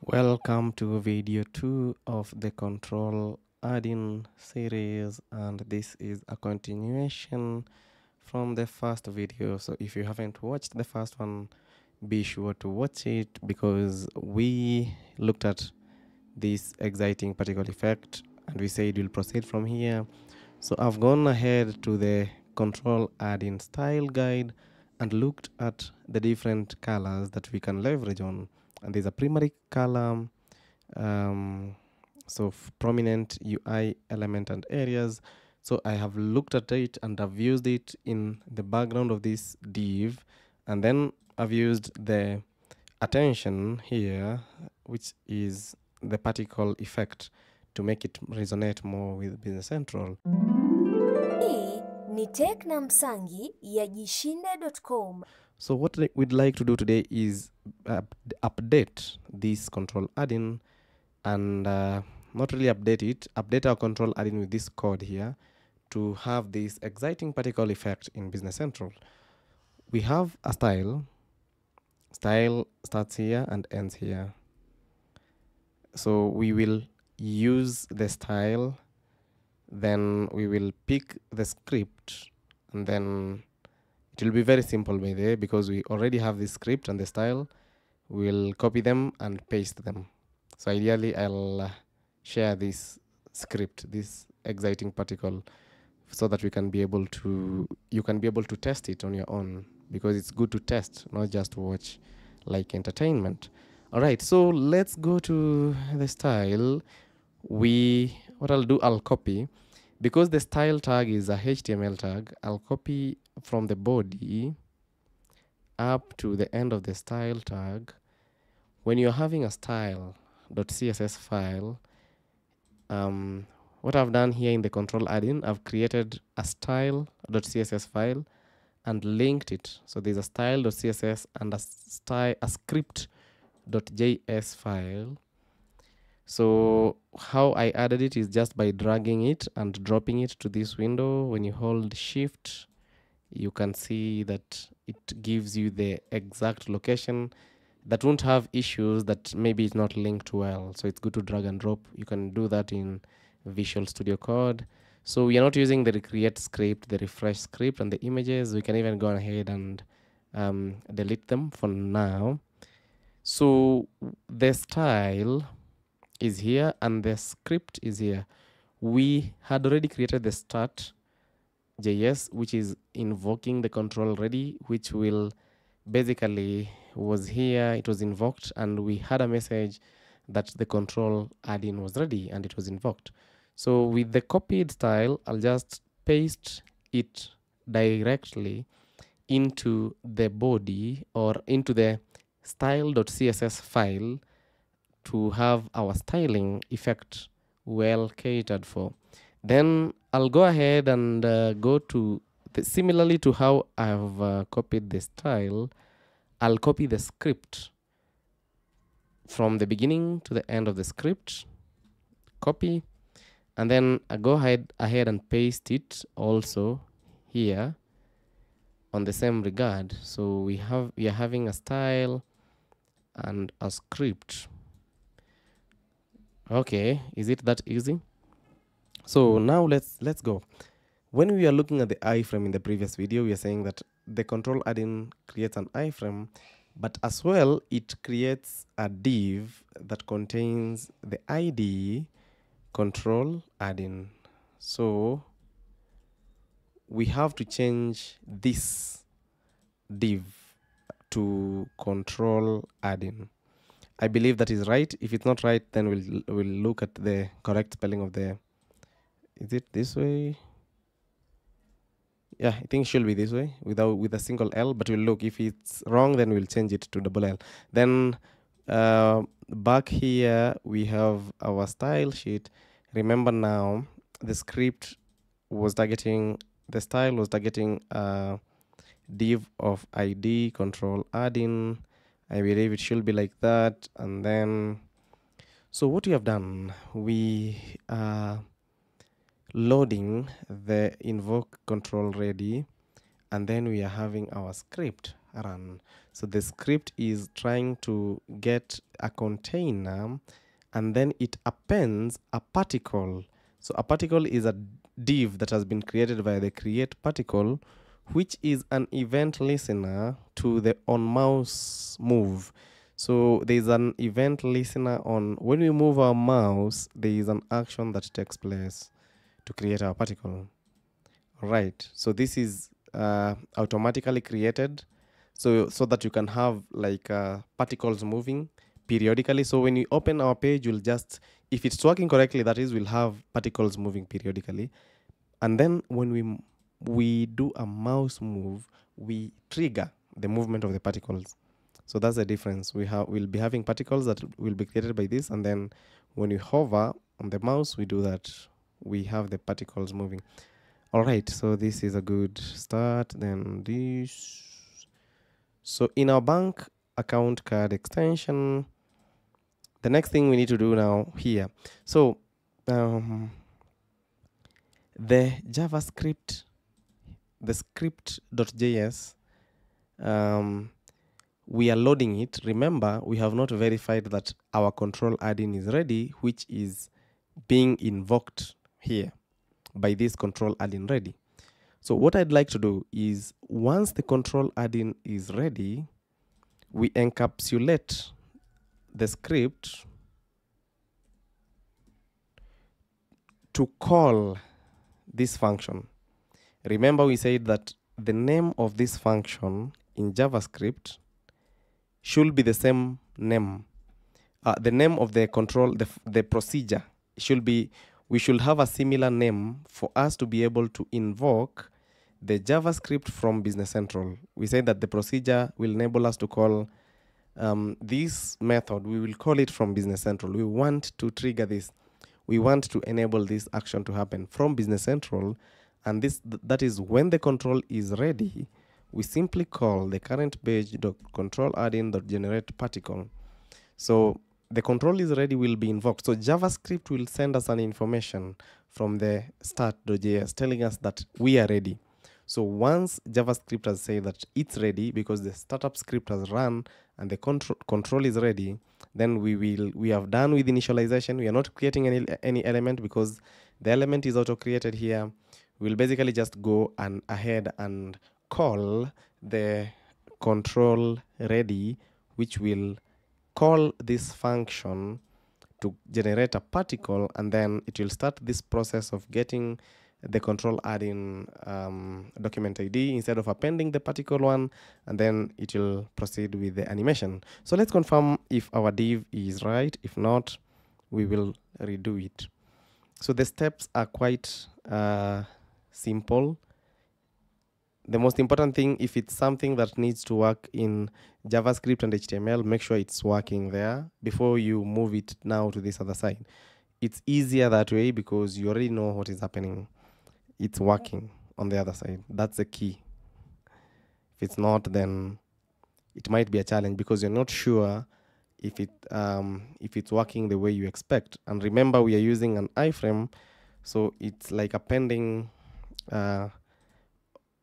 Welcome to video 2 of the Control-Addin series, and this is a continuation from the first video. So if you haven't watched the first one, be sure to watch it because we looked at this exciting particle effect and we said we'll proceed from here. So I've gone ahead to the Control-Addin style guide and looked at the different colors that we can leverage on. And there's a primary color, so prominent UI element and areas. So I have looked at it and I've used it in the background of this div, and then I've used the attention here, which is the particle effect, to make it resonate more with Business Central. Hii ni Tech na Msangi ya jishinde.com. So what we'd like to do today is update this Control-Addin and not really update our Control-Addin with this code here to have this exciting particle effect in Business Central. We have a style starts here and ends here. So we will use the style, then we will pick the script, and then it will be very simple by the way because we already have this script and the style. We'll copy them and paste them. So ideally I'll share this script, this exciting particle, so that you can be able to test it on your own, because it's good to test, not just watch like entertainment. All right, so let's go to the style. I'll copy, because the style tag is a HTML tag. I'll copy from the body up to the end of the style tag. When you're having a style.css file, what I've done here in the Control-Addin, I've created a style.css file and linked it. So there's a style.css and a script.js file. So how I added it is just by dragging it and dropping it to this window. When you hold shift, you can see that it gives you the exact location. That won't have issues that maybe it's not linked well. So it's good to drag and drop. You can do that in Visual Studio Code. So we are not using the recreate script, the refresh script, and the images. We can even go ahead and delete them for now. So the style is here and the script is here. We had already created the start.js, which is invoking the control already, which will basically was here, it was invoked, and we had a message that the Control-Addin was ready and it was invoked. So with the copied style, I'll just paste it directly into the body or into the style.css file to have our styling effect well catered for. Then I'll go ahead and go to similarly to how I've copied the style, I'll copy the script from the beginning to the end of the script, copy, and then I go ahead and paste it also here on the same regard. So we are having a style and a script. Okay, is it that easy? So now let's go. When we are looking at the iframe in the previous video, we are saying that the Control-Addin creates an iframe, but as well it creates a div that contains the ID Control-Addin. So we have to change this div to Control-Addin. I believe that is right. If it's not right, then we'll look at the correct spelling of the. Is it this way? Yeah, I think it should be this way with a single L, but we'll look. If it's wrong, then we'll change it to double L. Then back here we have our style sheet. Remember now, the script was targeting, the style was targeting a div of ID Control-Addin. I believe it should be like that. And then, so what we have done, we loading the invoke control ready, and then we are having our script run. So the script is trying to get a container, and then it appends a particle. So a particle is a div that has been created by the create particle, which is an event listener to the on mouse move. So there is an event listener on when we move our mouse, there is an action that takes place to create our particle. Right. So this is automatically created, so that you can have like particles moving periodically. So when you open our page, you'll just, if it's working correctly, that is, we'll have particles moving periodically. And then when we do a mouse move, we trigger the movement of the particles. So that's the difference. We'll be having particles that will be created by this, and then when we hover on the mouse, we do that. We have the particles moving. All right, so this is a good start. Then this. So in our bank account card extension, the next thing we need to do now here. So the JavaScript, the script.js, we are loading it. Remember, we have not verified that our Control-Addin is ready, which is being invoked here by this Control-Addin ready. So what I'd like to do is, once the Control-Addin is ready, we encapsulate the script to call this function. Remember, we said that the name of this function in JavaScript should be the same name. The name of the control, the procedure should be, we should have a similar name for us to be able to invoke the JavaScript from Business Central. We say that the procedure will enable us to call this method. We will call it from Business Central. We want to trigger this. We want to enable this action to happen from Business Central. And that is when the control is ready, we simply call the current page Control-Addin.generate particle. So the control is ready will be invoked. So JavaScript will send us an information from the start.js telling us that we are ready. So once JavaScript has said that it's ready because the startup script has run and the control is ready, then we have done with initialization. We are not creating any element because the element is auto created here. We'll basically just go ahead and call the control ready, which will call this function to generate a particle, and then it will start this process of getting the Control-Addin document ID instead of appending the particle one, and then it will proceed with the animation. So let's confirm if our div is right. If not, we will redo it. So the steps are quite simple. The most important thing, if it's something that needs to work in JavaScript and HTML, make sure it's working there before you move it now to this other side. It's easier that way because you already know what is happening. It's working on the other side. That's the key. If it's not, then it might be a challenge because you're not sure if it's working the way you expect. And remember, we are using an iframe, so it's like appending.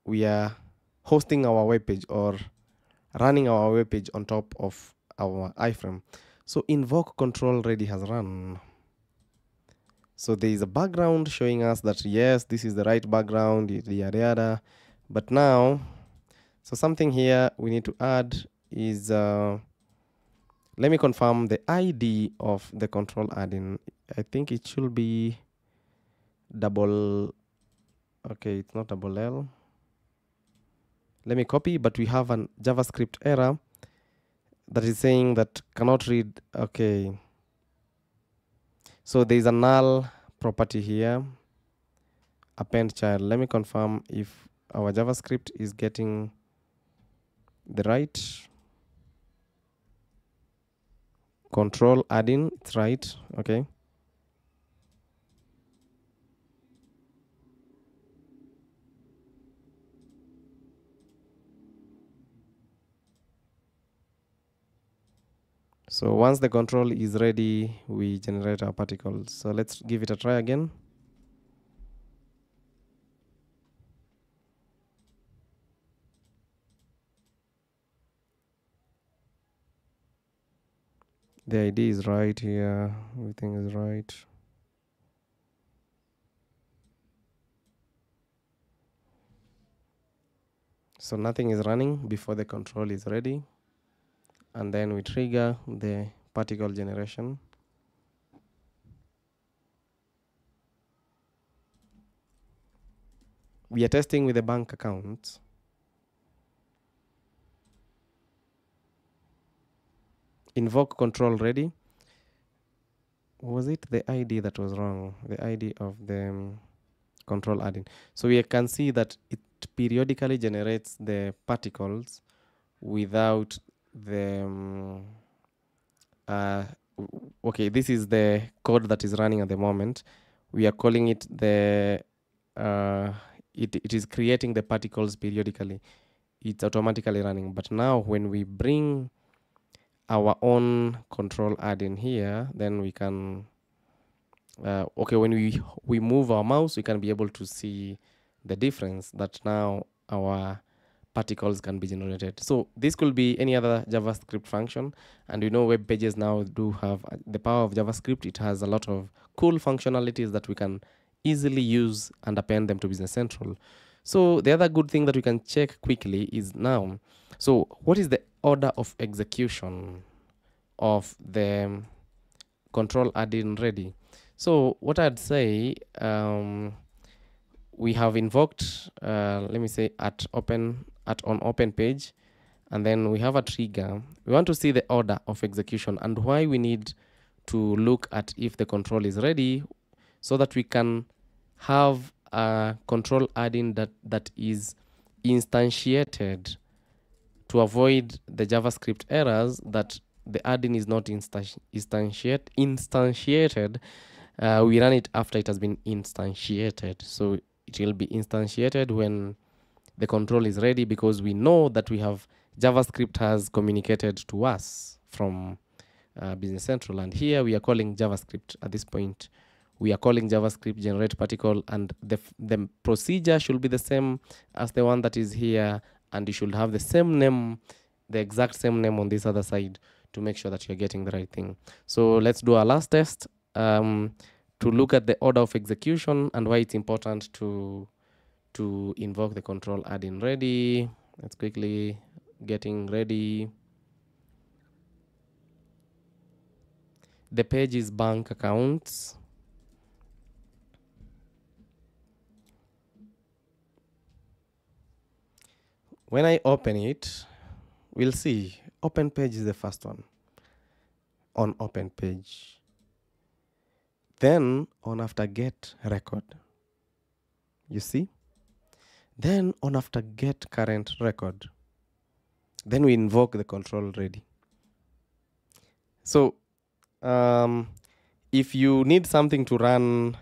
We are hosting our web page or running our web page on top of our iframe. So invoke control ready has run. So there is a background showing us that yes, this is the right background, yada yada. But now, so something here we need to add is let me confirm the ID of the Control-Addin. I think it should be double. Okay, it's not double L. Let me copy, but we have an JavaScript error that is saying that cannot read. Okay. So there is a null property here, append child. Let me confirm if our JavaScript is getting the right Control-Addin. It's right. Okay. So once the control is ready, we generate our particles. So let's give it a try again. The ID is right here. Everything is right. So nothing is running before the control is ready. And then we trigger the particle generation. We are testing with the bank account. Invoke control ready. Was it the ID that was wrong? The ID of the Control-Addin. So we can see that it periodically generates the particles without the okay, this is the code that is running at the moment. We are calling it the it is creating the particles periodically. It's automatically running. But now when we bring our own Control-Addin here, then we can okay, when we move our mouse, we can be able to see the difference that now our particles can be generated. So this could be any other JavaScript function, and you know web pages now do have the power of JavaScript. It has a lot of cool functionalities that we can easily use and append them to Business Central. So the other good thing that we can check quickly is now, so what is the order of execution of the Control-Addin ready? So what I'd say, we have invoked, let me say at on open page, and then we have a trigger. We want to see the order of execution and why we need to look at if the control is ready, so that we can have a Control-Addin that is instantiated to avoid the JavaScript errors that the adding is not instantiated. We run it after it has been instantiated. So it will be instantiated when the control is ready, because we know that we have JavaScript has communicated to us from Business Central. And here we are calling JavaScript at this point. We are calling JavaScript generate particle, and the procedure should be the same as the one that is here, and you should have the same name, the exact same name on this other side, to make sure that you're getting the right thing. So let's do our last test to look at the order of execution and why it's important to invoke the Control-Addin ready. Let's quickly getting ready. The page is bank accounts. When I open it, we'll see open page is the first one on open page. Then on after get record, you see? Then on after get current record, then we invoke the control ready. So if you need something to run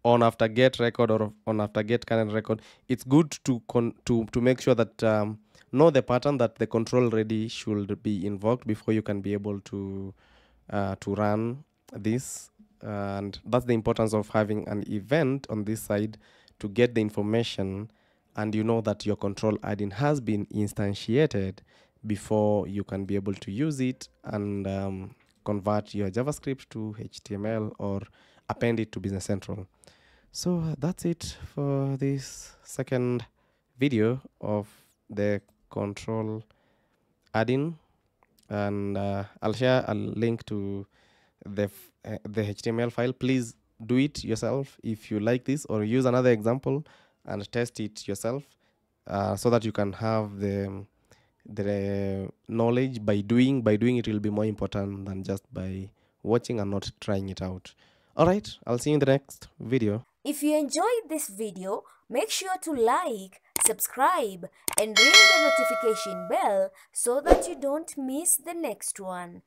on after get record or on after get current record, it's good to make sure that know the pattern that the control ready should be invoked before you can be able to run this. And that's the importance of having an event on this side to get the information, and you know that your Control-Addin has been instantiated before you can be able to use it and convert your JavaScript to HTML or append it to Business Central. So that's it for this second video of the Control-Addin, and I'll share a link to the HTML file. Please do it yourself if you like this, or use another example and test it yourself, so that you can have the knowledge by doing. It will be more important than just by watching and not trying it out. All right, I'll see you in the next video. If you enjoyed this video, make sure to like, subscribe, and ring the notification bell so that you don't miss the next one.